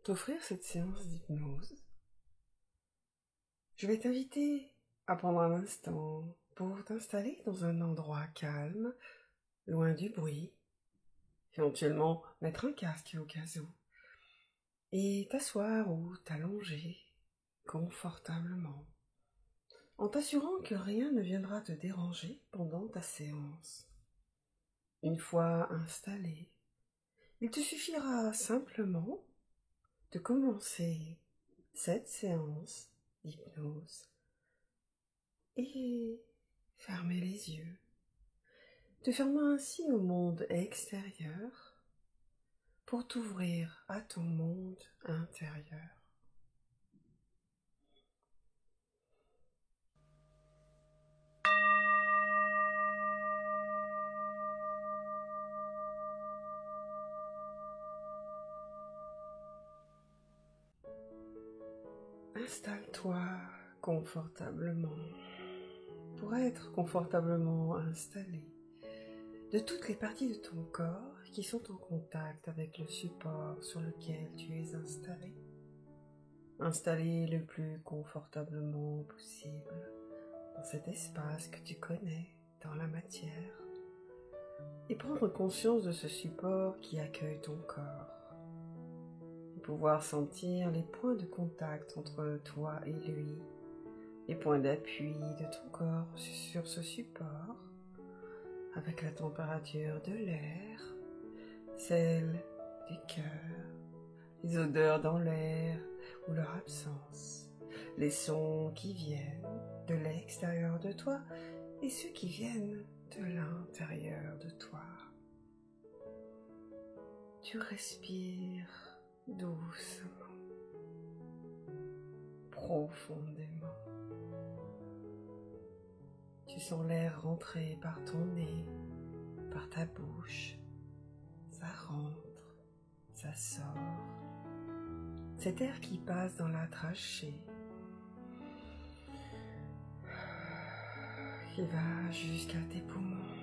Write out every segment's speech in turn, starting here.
t'offrir cette séance d'hypnose, je vais t'inviter à prendre un instant pour t'installer dans un endroit calme, loin du bruit, éventuellement mettre un casque au cas où, et t'asseoir ou t'allonger confortablement, en t'assurant que rien ne viendra te déranger pendant ta séance. Une fois installé, il te suffira simplement de commencer cette séance d'hypnose et fermer les yeux, te fermant ainsi au monde extérieur pour t'ouvrir à ton monde intérieur. Installe-toi confortablement. Pour être confortablement installé, de toutes les parties de ton corps qui sont en contact avec le support sur lequel tu es installé. Installé le plus confortablement possible dans cet espace que tu connais, dans la matière, et prendre conscience de ce support qui accueille ton corps, et pouvoir sentir les points de contact entre toi et lui, les points d'appui de ton corps sur ce support, avec la température de l'air, celle du cœur, les odeurs dans l'air ou leur absence, les sons qui viennent de l'extérieur de toi et ceux qui viennent de l'intérieur de toi. Tu respires doucement, profondément. Tu sens l'air rentrer par ton nez, par ta bouche. Ça rentre, ça sort. Cet air qui passe dans la trachée, qui va jusqu'à tes poumons.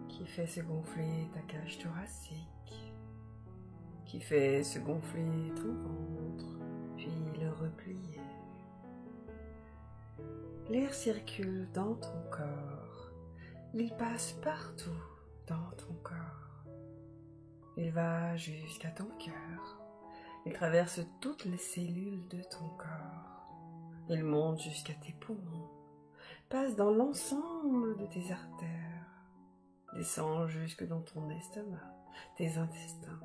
Qui fait se gonfler ta cage thoracique, qui fait se gonfler ton ventre, puis le replier. L'air circule dans ton corps, il passe partout dans ton corps. Il va jusqu'à ton cœur, il traverse toutes les cellules de ton corps. Il monte jusqu'à tes poumons, passe dans l'ensemble de tes artères, descend jusque dans ton estomac, tes intestins.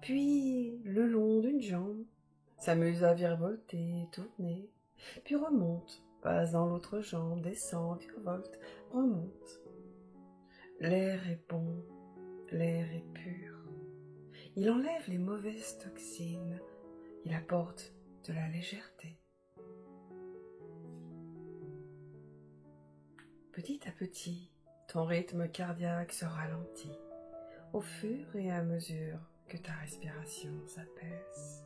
Puis, le long d'une jambe, s'amuse à virevolter, tourner, puis remonte, passe dans l'autre jambe, descend, virevolte, remonte. L'air est bon, l'air est pur. Il enlève les mauvaises toxines, il apporte de la légèreté. Petit à petit, ton rythme cardiaque se ralentit au fur et à mesure que ta respiration s'apaise.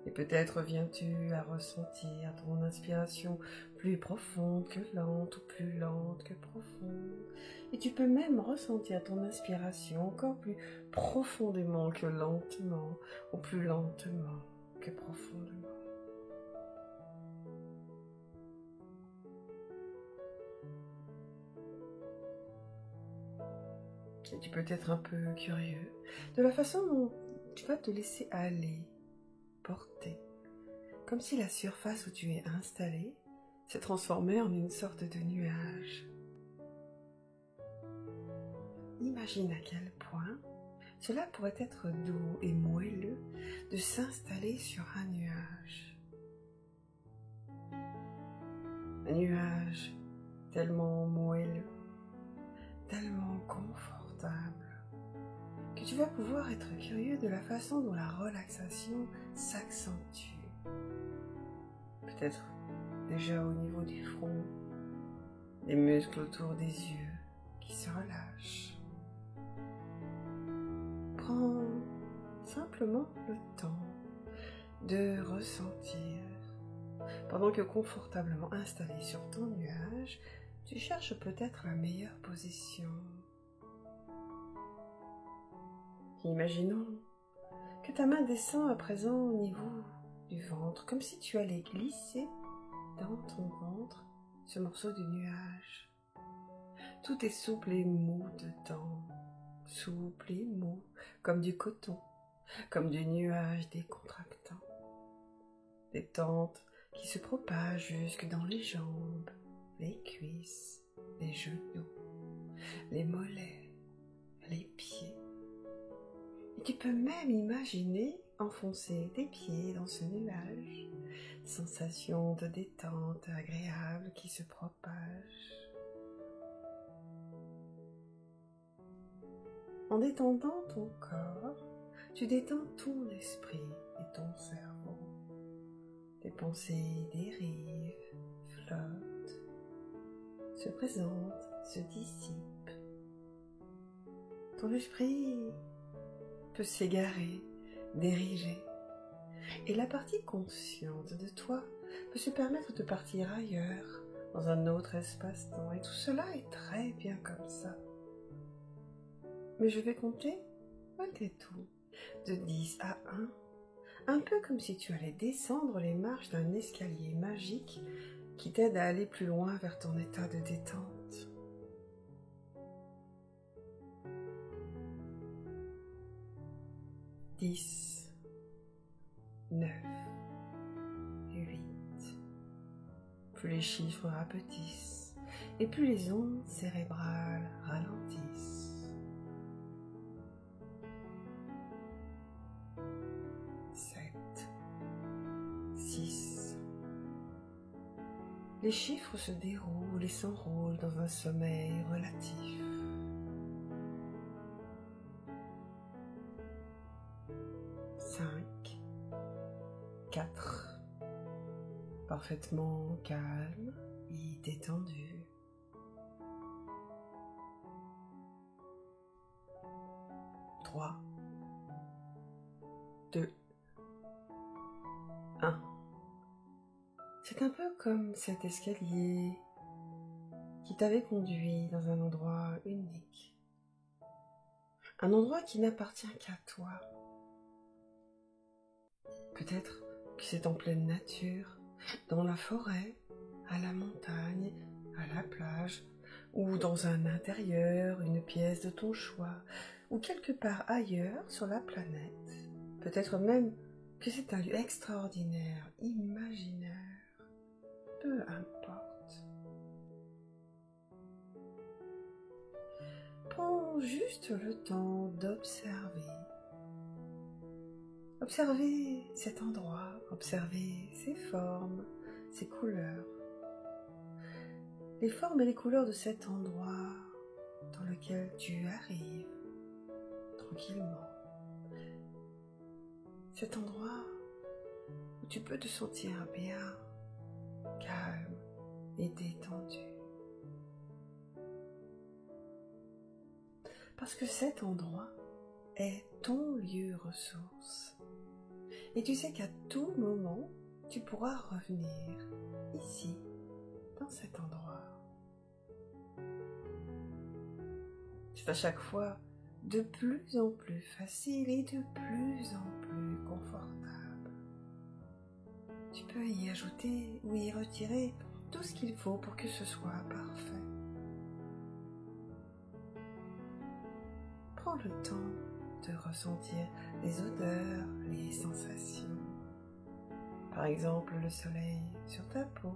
Et peut-être viens-tu à ressentir ton inspiration plus profonde que lente ou plus lente que profonde. Et tu peux même ressentir ton inspiration encore plus profondément que lentement ou plus lentement que profondément. Et tu peux être un peu curieux de la façon dont tu vas te laisser aller, porter, comme si la surface où tu es installé se transformait en une sorte de nuage. Imagine à quel point cela pourrait être doux et moelleux de s'installer sur un nuage. Un nuage tellement moelleux, tellement confortable, que tu vas pouvoir être curieux de la façon dont la relaxation s'accentue. Peut-être déjà au niveau du front, des muscles autour des yeux qui se relâchent. Prends simplement le temps de ressentir, pendant que confortablement installé sur ton nuage, Tu cherches peut-être la meilleure position. Imaginons que ta main descend à présent au niveau du ventre, comme si tu allais glisser dans ton ventre ce morceau de nuage. Tout est souple et mou dedans, souple et mou, comme du coton, comme du nuage décontractant. Détente qui se propage jusque dans les jambes, les cuisses, les genoux, les mollets, les pieds. Et tu peux même imaginer enfoncer tes pieds dans ce nuage, sensation de détente agréable qui se propage. En détendant ton corps, tu détends ton esprit et ton cerveau. Tes pensées dérivent, flottent, se présentent, se dissipent. Ton esprit peut s'égarer, dériver. Et la partie consciente de toi peut se permettre de partir ailleurs, dans un autre espace-temps. Et tout cela est très bien comme ça. Mais je vais compter, malgré tout, de 10 à 1, un peu comme si tu allais descendre les marches d'un escalier magique qui t'aide à aller plus loin vers ton état de détente. 10, 9, 8. Plus les chiffres rapetissent et plus les ondes cérébrales ralentissent. 7, 6. Les chiffres se déroulent et s'enroulent dans un sommeil relatif. 5, 4. Parfaitement calme et détendu. 3, 2, 1. C'est un peu comme cet escalier qui t'avait conduit dans un endroit unique. Un endroit qui n'appartient qu'à toi. Peut-être que c'est en pleine nature, dans la forêt, à la montagne, à la plage, ou dans un intérieur, une pièce de ton choix, ou quelque part ailleurs sur la planète. Peut-être même que c'est un lieu extraordinaire, imaginaire. Peu importe. Prends juste le temps d'observer. Observez cet endroit, observez ses formes, ses couleurs. Les formes et les couleurs de cet endroit dans lequel tu arrives tranquillement. Cet endroit où tu peux te sentir bien, calme et détendu. Parce que cet endroit est ton lieu ressource. Et tu sais qu'à tout moment, tu pourras revenir ici, dans cet endroit. C'est à chaque fois de plus en plus facile et de plus en plus confortable. Tu peux y ajouter ou y retirer tout ce qu'il faut pour que ce soit parfait. Prends le temps de ressentir les odeurs, les sensations. Par exemple, le soleil sur ta peau,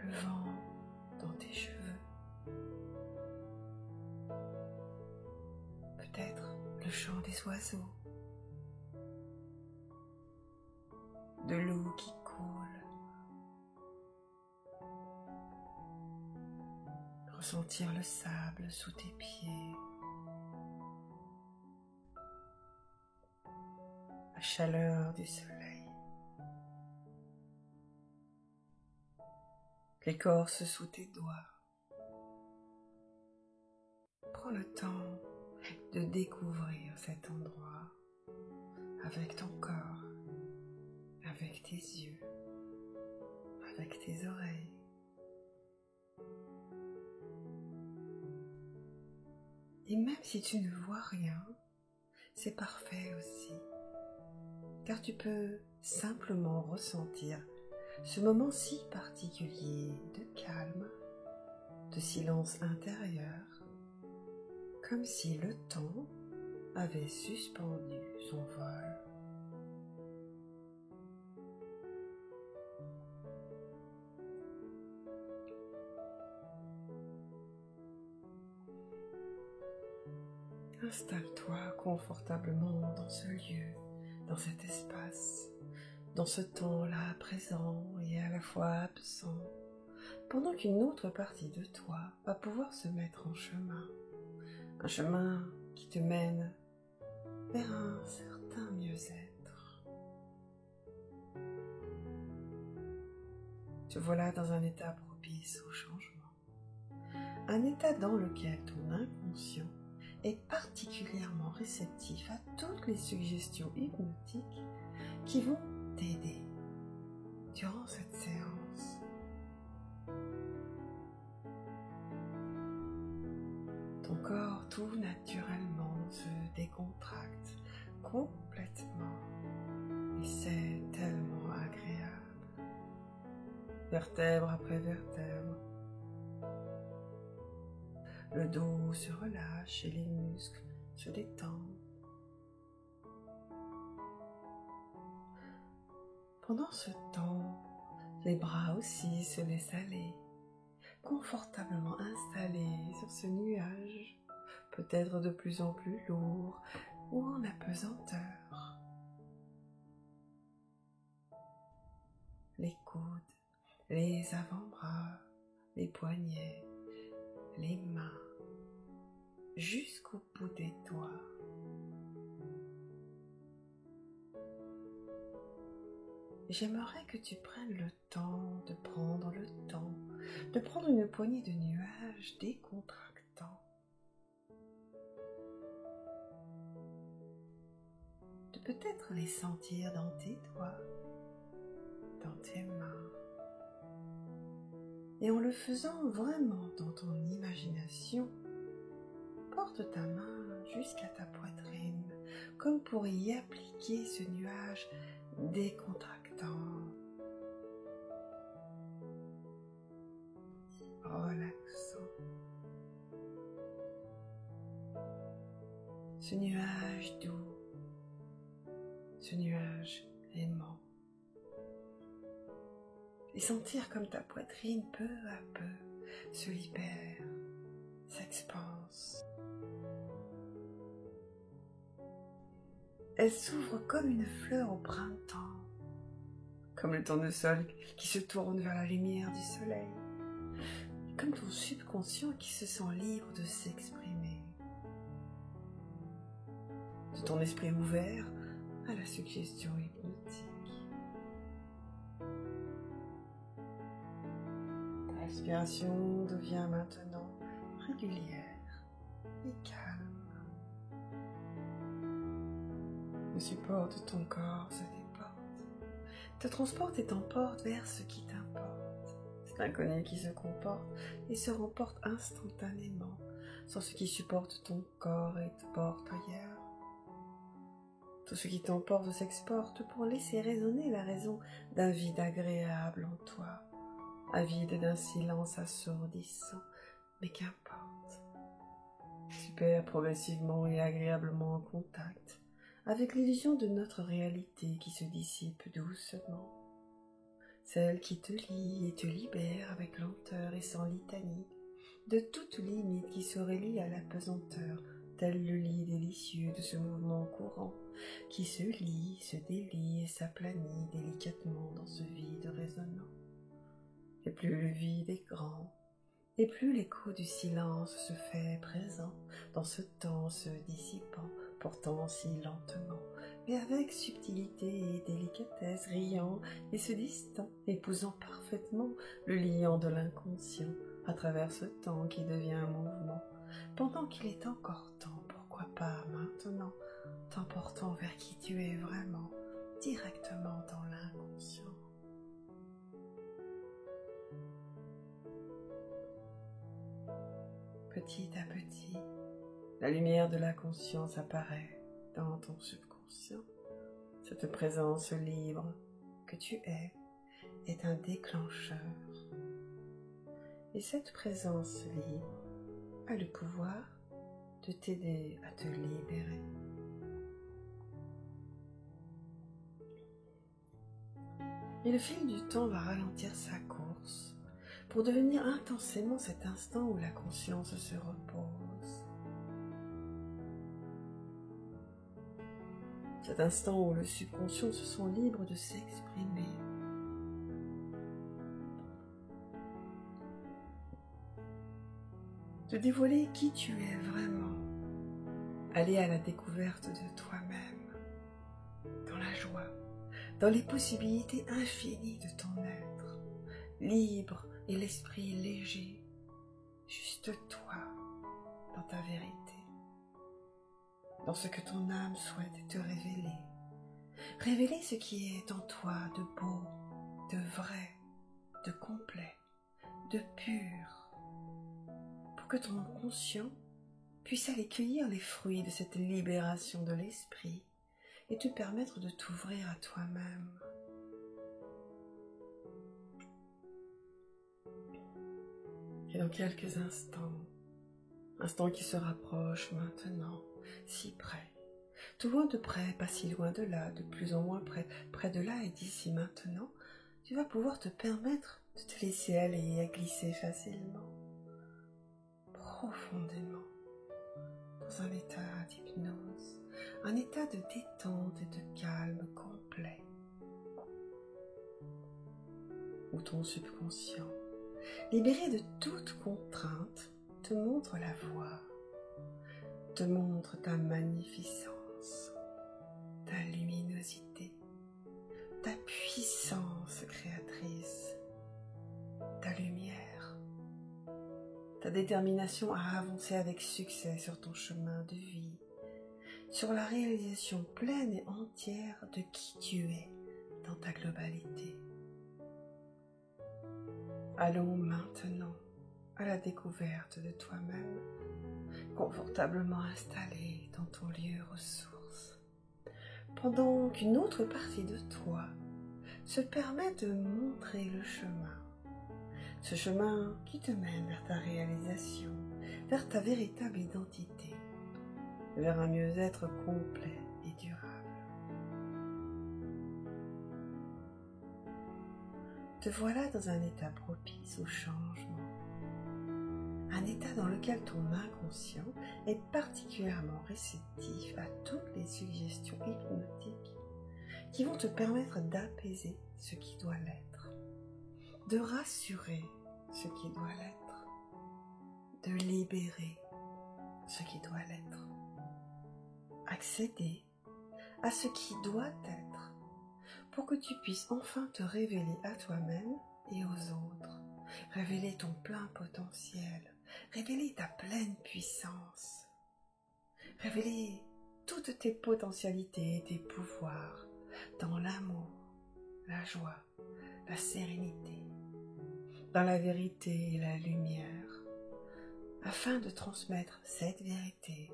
le vent dans tes cheveux, peut-être le chant des oiseaux, de l'eau qui coule, ressentir le sable sous tes pieds, la chaleur du soleil, l'écorce sous tes doigts. Prends le temps de découvrir cet endroit avec ton corps, avec tes yeux, avec tes oreilles. Et même si tu ne vois rien, c'est parfait aussi, car tu peux simplement ressentir ce moment si particulier de calme, de silence intérieur, comme si le temps avait suspendu son vol. Installe-toi confortablement dans ce lieu, dans cet espace, dans ce temps-là présent et à la fois absent, pendant qu'une autre partie de toi va pouvoir se mettre en chemin, un chemin qui te mène vers un certain mieux-être. Te voilà dans un état propice au changement, un état dans lequel ton inconscient est particulièrement réceptif à toutes les suggestions hypnotiques qui vont t'aider durant cette séance. Ton corps tout naturellement se décontracte complètement et c'est tellement agréable. Vertèbre après vertèbre. Le dos se relâche et les muscles se détendent. Pendant ce temps, les bras aussi se laissent aller, confortablement installés sur ce nuage, peut-être de plus en plus lourd ou en apesanteur. Les coudes, les avant-bras, les poignets, les mains, jusqu'au bout des doigts. J'aimerais que tu prennes le temps de prendre le temps de prendre une poignée de nuages décontractants, de peut-être les sentir dans tes doigts, dans tes mains, et en le faisant vraiment dans ton imagination, porte ta main jusqu'à ta poitrine, comme pour y appliquer ce nuage décontractant, relaxant. Ce nuage doux, ce nuage aimant. Et sentir comme ta poitrine peu à peu se libère, s'expanse. Elle s'ouvre comme une fleur au printemps, comme le tournesol qui se tourne vers la lumière du soleil, comme ton subconscient qui se sent libre de s'exprimer, de ton esprit ouvert à la suggestion hypnotique. Ta respiration devient maintenant régulière et calme. Le support de ton corps se déporte, te transporte et t'emporte vers ce qui t'importe. C'est l'inconnu qui se comporte et se remporte instantanément sans ce qui supporte ton corps et te porte ailleurs. Tout ce qui t'emporte s'exporte pour laisser résonner la raison d'un vide agréable en toi, avide d'un silence assourdissant, mais qu'importe. Tu perds progressivement et agréablement en contact avec l'illusion de notre réalité qui se dissipe doucement, celle qui te lie et te libère avec lenteur et sans litanie, de toute limite qui se relie à la pesanteur, tel le lit délicieux de ce mouvement courant, qui se lie, se délie et s'aplanit délicatement dans ce vide résonnant. Et plus le vide est grand, et plus l'écho du silence se fait présent dans ce temps se dissipant, pourtant si lentement, mais avec subtilité et délicatesse, riant et se distant, épousant parfaitement le liant de l'inconscient à travers ce temps qui devient un mouvement, pendant qu'il est encore temps, pourquoi pas maintenant, t'emportant vers qui tu es vraiment, directement dans l'inconscient. Petit à petit, la lumière de la conscience apparaît dans ton subconscient. Cette présence libre que tu est un déclencheur. Et cette présence libre a le pouvoir de t'aider à te libérer. Et le fil du temps va ralentir sa course pour devenir intensément cet instant où la conscience se repose. Cet instant où le subconscient se sent libre de s'exprimer. De dévoiler qui tu es vraiment. Aller à la découverte de toi-même, dans la joie, dans les possibilités infinies de ton être, libre et l'esprit léger, juste toi, dans ta vérité, dans ce que ton âme souhaite te révéler. Révéler ce qui est en toi de beau, de vrai, de complet, de pur, pour que ton conscient puisse aller cueillir les fruits de cette libération de l'esprit et te permettre de t'ouvrir à toi-même. Et dans quelques instants qui se rapprochent maintenant, si près, tout loin de près, pas si loin de là, de plus en moins près, près de là et d'ici maintenant, tu vas pouvoir te permettre de te laisser aller et à glisser facilement, profondément, dans un état d'hypnose, un état de détente et de calme complet, où ton subconscient, libéré de toute contrainte, te montre la voie, te montre ta magnificence, ta luminosité, ta puissance créatrice, ta lumière, ta détermination à avancer avec succès sur ton chemin de vie, sur la réalisation pleine et entière de qui tu es dans ta globalité. Allons maintenant à la découverte de toi-même, confortablement installé dans ton lieu ressource, pendant qu'une autre partie de toi se permet de montrer le chemin, ce chemin qui te mène vers ta réalisation, vers ta véritable identité, vers un mieux-être complet et durable. Te voilà dans un état propice au changement, un état dans lequel ton inconscient est particulièrement réceptif à toutes les suggestions hypnotiques qui vont te permettre d'apaiser ce qui doit l'être, de rassurer ce qui doit l'être, de libérer ce qui doit l'être, accéder à ce qui doit être pour que tu puisses enfin te révéler à toi-même et aux autres, révéler ton plein potentiel, révéler ta pleine puissance, révéler toutes tes potentialités et tes pouvoirs dans l'amour, la joie, la sérénité, dans la vérité et la lumière, afin de transmettre cette vérité,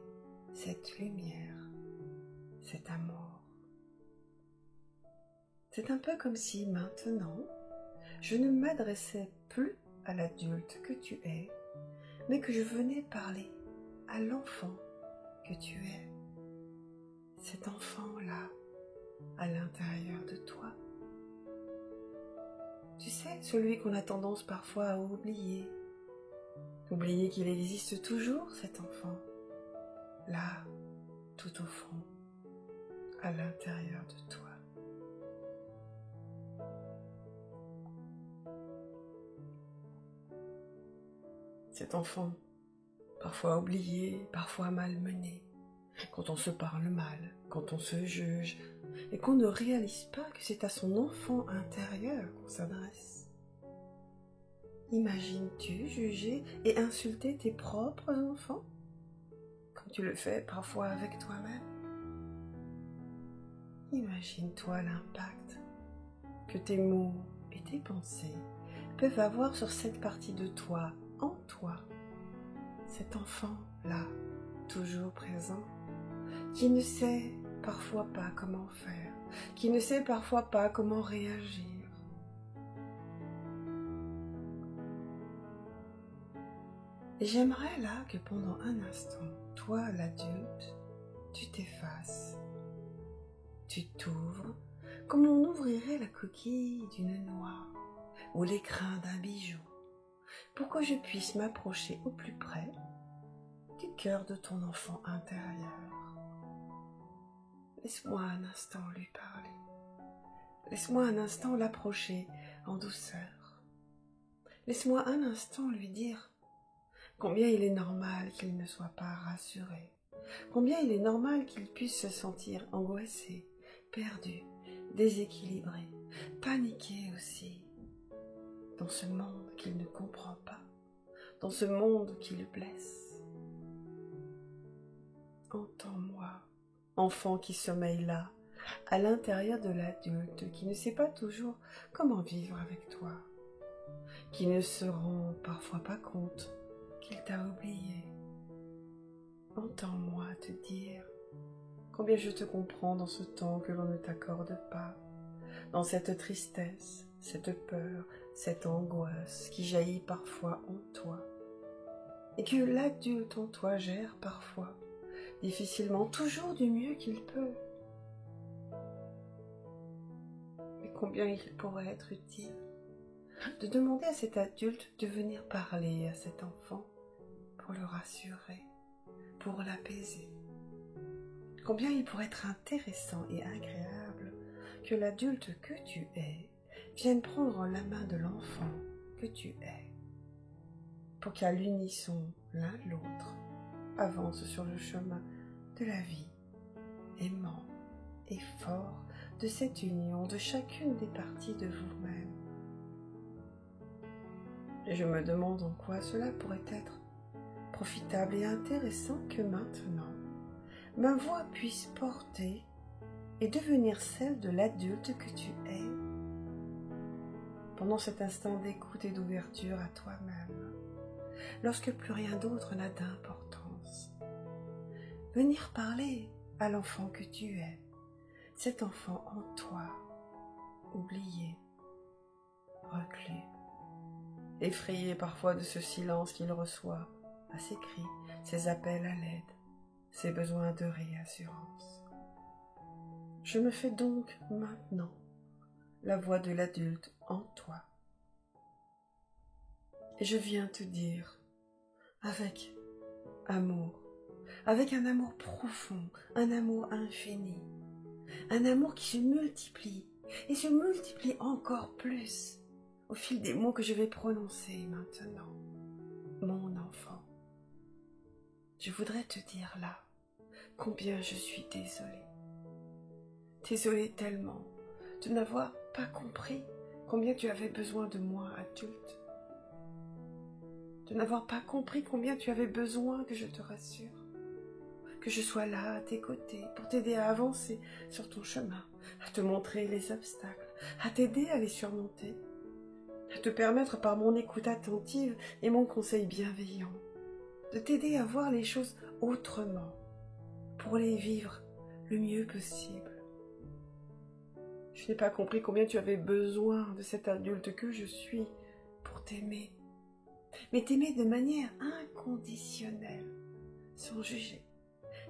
cette lumière, cet amour. C'est un peu comme si maintenant, je ne m'adressais plus à l'adulte que tu es, mais que je venais parler à l'enfant que tu es. Cet enfant-là, à l'intérieur de toi. Tu sais, celui qu'on a tendance parfois à oublier. Oublier qu'il existe toujours, cet enfant. Là, tout au fond, à l'intérieur de toi. Cet enfant, parfois oublié, parfois malmené, quand on se parle mal, quand on se juge, et qu'on ne réalise pas que c'est à son enfant intérieur qu'on s'adresse. Imagines-tu juger et insulter tes propres enfants, comme tu le fais parfois avec toi-même? Imagine-toi l'impact que tes mots et tes pensées peuvent avoir sur cette partie de toi, en toi, cet enfant-là, toujours présent, qui ne sait parfois pas comment faire, qui ne sait parfois pas comment réagir. Et j'aimerais là que pendant un instant, toi l'adulte, tu t'effaces, tu t'ouvres comme on ouvrirait la coquille d'une noix ou l'écrin d'un bijou, pour que je puisse m'approcher au plus près du cœur de ton enfant intérieur. Laisse-moi un instant lui parler. Laisse-moi un instant l'approcher en douceur. Laisse-moi un instant lui dire combien il est normal qu'il ne soit pas rassuré, combien il est normal qu'il puisse se sentir angoissé, perdu, déséquilibré, paniqué aussi, dans ce monde qu'il ne comprend pas, dans ce monde qui le blesse. Entends-moi, enfant qui sommeille là, à l'intérieur de l'adulte, qui ne sait pas toujours comment vivre avec toi, qui ne se rend parfois pas compte qu'il t'a oublié. Entends-moi te dire combien je te comprends dans ce temps que l'on ne t'accorde pas, dans cette tristesse, cette peur, cette angoisse qui jaillit parfois en toi, et que l'adulte en toi gère parfois, difficilement, toujours du mieux qu'il peut. Mais combien il pourrait être utile de demander à cet adulte de venir parler à cet enfant pour le rassurer, pour l'apaiser. Combien il pourrait être intéressant et agréable que l'adulte que tu es vienne prendre la main de l'enfant que tu es, pour qu'à l'unisson l'un l'autre avance sur le chemin de la vie, aimant et fort de cette union de chacune des parties de vous-même. Et je me demande en quoi cela pourrait être profitable et intéressant que maintenant, ma voix puisse porter et devenir celle de l'adulte que tu es, pendant cet instant d'écoute et d'ouverture à toi-même, lorsque plus rien d'autre n'a d'importance. Venir parler à l'enfant que tu es, cet enfant en toi, oublié, reclus, effrayé parfois de ce silence qu'il reçoit à ses cris, ses appels à l'aide, ses besoins de réassurance. Je me fais donc maintenant la voix de l'adulte en toi. Et je viens te dire, avec amour, avec un amour profond, un amour infini, un amour qui se multiplie et se multiplie encore plus au fil des mots que je vais prononcer maintenant. Mon enfant, je voudrais te dire là combien je suis désolée. Désolée tellement de n'avoir pas compris combien tu avais besoin de moi, adulte. De n'avoir pas compris combien tu avais besoin que je te rassure. Que je sois là à tes côtés pour t'aider à avancer sur ton chemin, à te montrer les obstacles, à t'aider à les surmonter, à te permettre par mon écoute attentive et mon conseil bienveillant, de t'aider à voir les choses autrement, pour les vivre le mieux possible. Je n'ai pas compris combien tu avais besoin de cet adulte que je suis pour t'aimer, mais t'aimer de manière inconditionnelle, sans juger,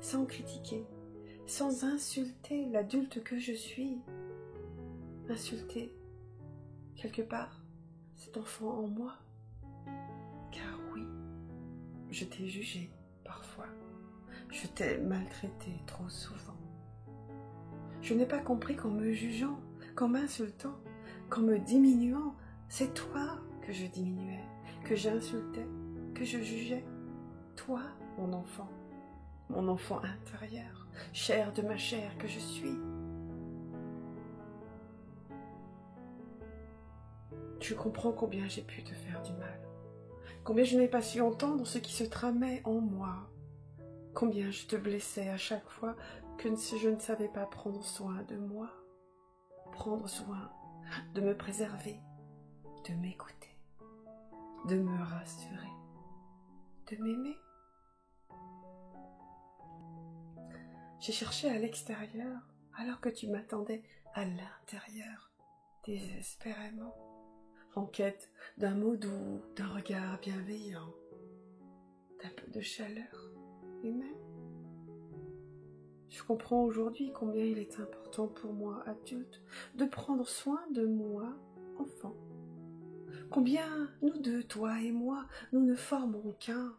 sans critiquer, sans insulter l'adulte que je suis. Insulter, quelque part, cet enfant en moi. Car oui, je t'ai jugé parfois, je t'ai maltraité trop souvent. Je n'ai pas compris qu'en me jugeant, qu'en m'insultant, qu'en me diminuant, c'est toi que je diminuais, que j'insultais, que je jugeais. Toi, mon enfant intérieur, chair de ma chair que je suis. Je comprends combien j'ai pu te faire du mal, combien je n'ai pas su entendre ce qui se tramait en moi, combien je te blessais à chaque fois que je ne savais pas prendre soin de moi, prendre soin de me préserver, de m'écouter. de me rassurer, de m'aimer. J'ai cherché à l'extérieur alors que tu m'attendais à l'intérieur, désespérément, en quête d'un mot doux, d'un regard bienveillant, d'un peu de chaleur humaine. Je comprends aujourd'hui combien il est important pour moi, adulte, de prendre soin de moi, enfant. Combien nous deux, toi et moi, nous ne formons qu'un,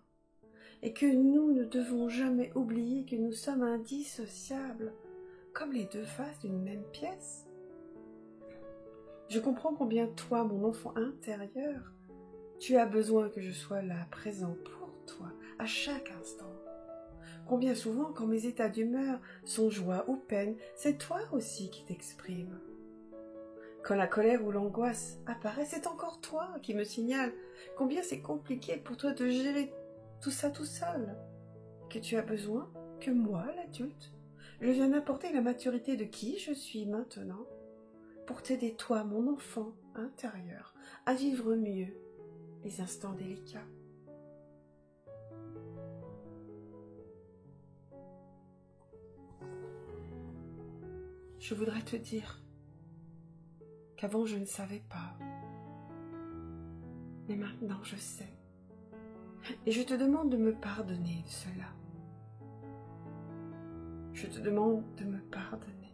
et que nous ne devons jamais oublier que nous sommes indissociables, comme les deux faces d'une même pièce. Je comprends combien toi, mon enfant intérieur, tu as besoin que je sois là, présent pour toi, à chaque instant. Combien souvent, quand mes états d'humeur sont joie ou peine, c'est toi aussi qui t'exprimes. Quand la colère ou l'angoisse apparaît, c'est encore toi qui me signale combien c'est compliqué pour toi de gérer tout ça tout seul. Que tu as besoin que moi, l'adulte, je vienne apporter la maturité de qui je suis maintenant pour t'aider, toi, mon enfant intérieur, à vivre mieux les instants délicats. Je voudrais te dire qu'avant je ne savais pas, mais maintenant je sais. Et je te demande de me pardonner de cela. Je te demande de me pardonner.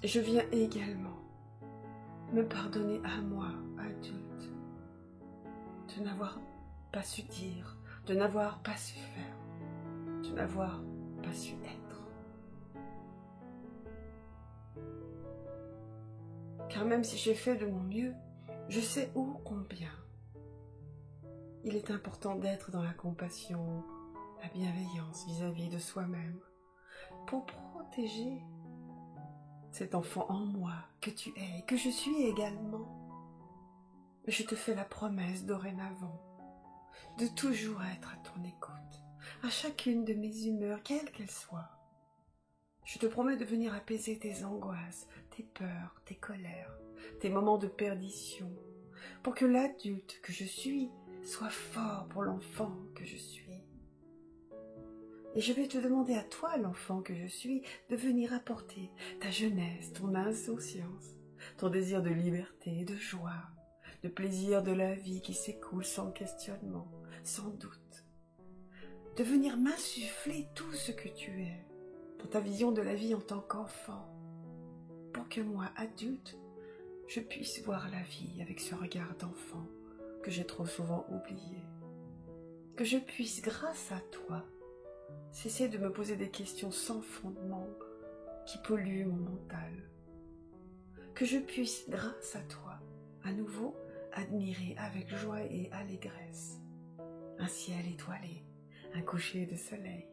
Et je viens également me pardonner à moi, adulte, de n'avoir pas su dire, de n'avoir pas su faire, de n'avoir pas su être. Car même si j'ai fait de mon mieux, je sais ô combien il est important d'être dans la compassion, la bienveillance vis-à-vis de soi-même, pour protéger cet enfant en moi que tu es et que je suis également. Je te fais la promesse dorénavant de toujours être à ton écoute, à chacune de mes humeurs, quelles qu'elles soient. Je te promets de venir apaiser tes angoisses, tes peurs, tes colères, tes moments de perdition, pour que l'adulte que je suis soit fort pour l'enfant que je suis. Et je vais te demander à toi, l'enfant que je suis, de venir apporter ta jeunesse, ton insouciance, ton désir de liberté, de joie, de plaisir de la vie qui s'écoule sans questionnement, sans doute. De venir m'insuffler tout ce que tu es, dans ta vision de la vie en tant qu'enfant, pour que moi, adulte, je puisse voir la vie avec ce regard d'enfant que j'ai trop souvent oublié. Que je puisse, grâce à toi, cesser de me poser des questions sans fondement qui polluent mon mental. Que je puisse, grâce à toi, à nouveau admirer avec joie et allégresse un ciel étoilé, un coucher de soleil,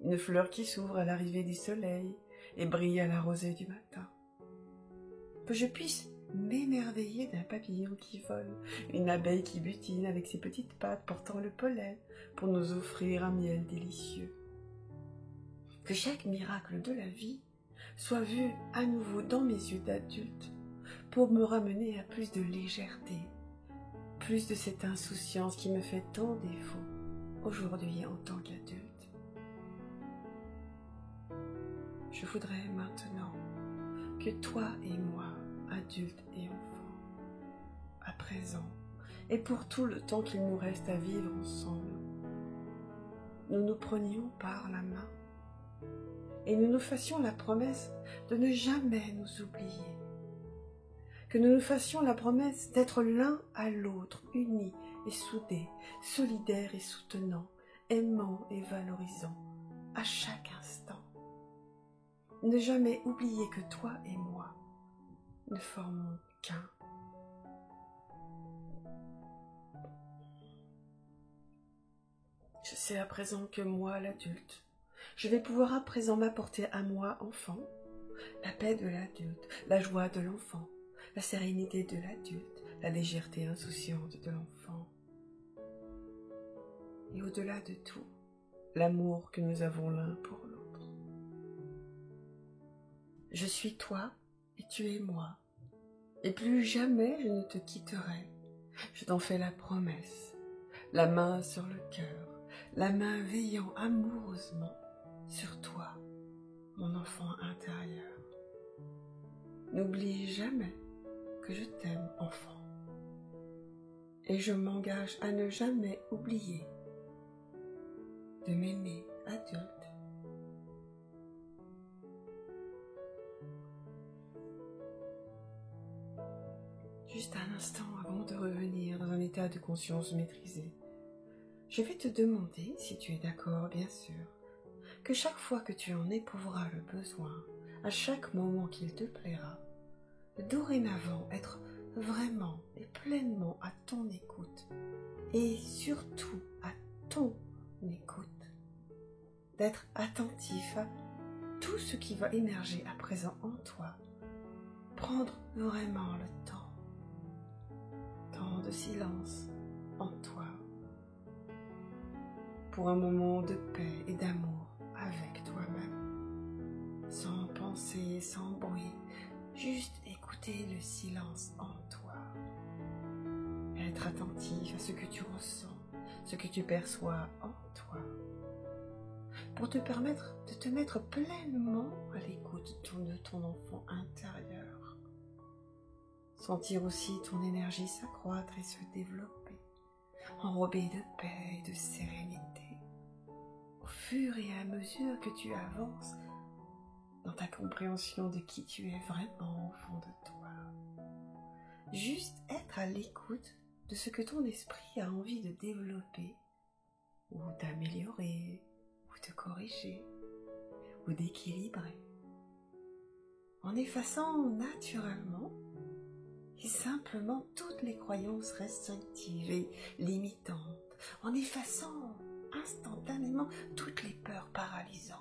une fleur qui s'ouvre à l'arrivée du soleil et brille à la rosée du matin. Que je puisse m'émerveiller d'un papillon qui vole, une abeille qui butine avec ses petites pattes portant le pollen pour nous offrir un miel délicieux. Que chaque miracle de la vie soit vu à nouveau dans mes yeux d'adulte pour me ramener à plus de légèreté, plus de cette insouciance qui me fait tant défaut aujourd'hui en tant qu'adulte. Je voudrais maintenant que toi et moi, adultes et enfants, à présent, et pour tout le temps qu'il nous reste à vivre ensemble, nous nous prenions par la main et nous nous fassions la promesse de ne jamais nous oublier, que nous nous fassions la promesse d'être l'un à l'autre, unis et soudés, solidaires et soutenants, aimants et valorisants, à chaque instant. Ne jamais oublier que toi et moi ne formons qu'un. Je sais à présent que moi, l'adulte, je vais pouvoir à présent m'apporter à moi, enfant, la paix de l'adulte, la joie de l'enfant, la sérénité de l'adulte, la légèreté insouciante de l'enfant. Et au-delà de tout, l'amour que nous avons l'un pour l'autre. Je suis toi et tu es moi, et plus jamais je ne te quitterai, Je t'en fais la promesse, la main sur le cœur, la main veillant amoureusement sur toi, mon enfant intérieur. N'oublie jamais que je t'aime, enfant. Et je m'engage à ne jamais oublier de m'aimer adulte. Juste un instant avant de revenir dans un état de conscience maîtrisé, je vais te demander, si tu es d'accord bien sûr, que chaque fois que tu en éprouveras le besoin, à chaque moment qu'il te plaira, de dorénavant être vraiment et pleinement à ton écoute, et surtout à ton écoute, d'être attentif à tout ce qui va émerger à présent en toi, prendre vraiment le temps de silence en toi, pour un moment de paix et d'amour avec toi-même, sans pensée, sans bruit, juste écouter le silence en toi, être attentif à ce que tu ressens, ce que tu perçois en toi, pour te permettre de te mettre pleinement à l'écoute de ton enfant intérieur. Sentir aussi ton énergie s'accroître et se développer, enrobée de paix et de sérénité, au fur et à mesure que tu avances dans ta compréhension de qui tu es vraiment au fond de toi. Juste être à l'écoute de ce que ton esprit a envie de développer, ou d'améliorer, ou de corriger, ou d'équilibrer, en effaçant naturellement et simplement toutes les croyances restrictives et limitantes, en effaçant instantanément toutes les peurs paralysantes,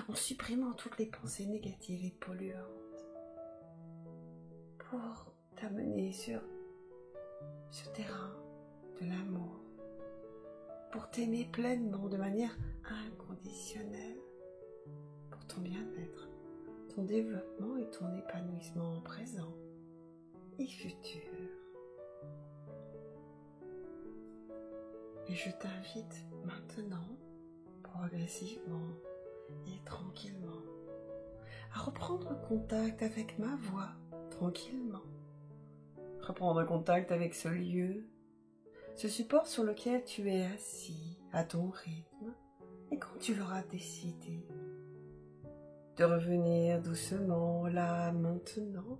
en supprimant toutes les pensées négatives et polluantes, pour t'amener sur ce terrain de l'amour, pour t'aimer pleinement de manière inconditionnelle, pour ton bien-être, ton développement et ton épanouissement présent et futur. Et je t'invite maintenant, progressivement et tranquillement, à reprendre contact avec ma voix, tranquillement. Reprendre contact avec ce lieu, ce support sur lequel tu es assis à ton rythme, et quand tu l'auras décidé, de revenir doucement là, maintenant,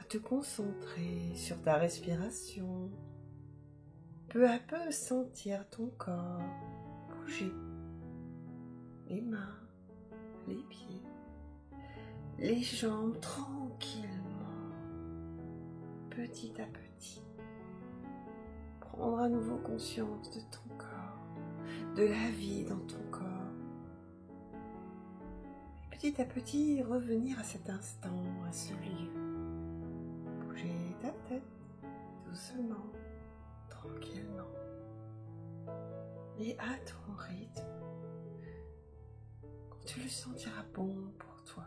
à te concentrer sur ta respiration, peu à peu sentir ton corps bouger, les mains, les pieds, les jambes tranquillement, petit à petit. Prendre à nouveau conscience de ton corps, de la vie dans ton corps. Et petit à petit, revenir à cet instant, à ce lieu. Bouger ta tête doucement, tranquillement. Et à ton rythme, quand tu le sentiras bon pour toi.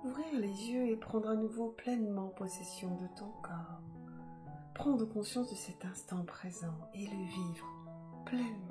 Ouvrir les yeux et prendre à nouveau pleinement possession de ton corps. Prendre conscience de cet instant présent et le vivre pleinement.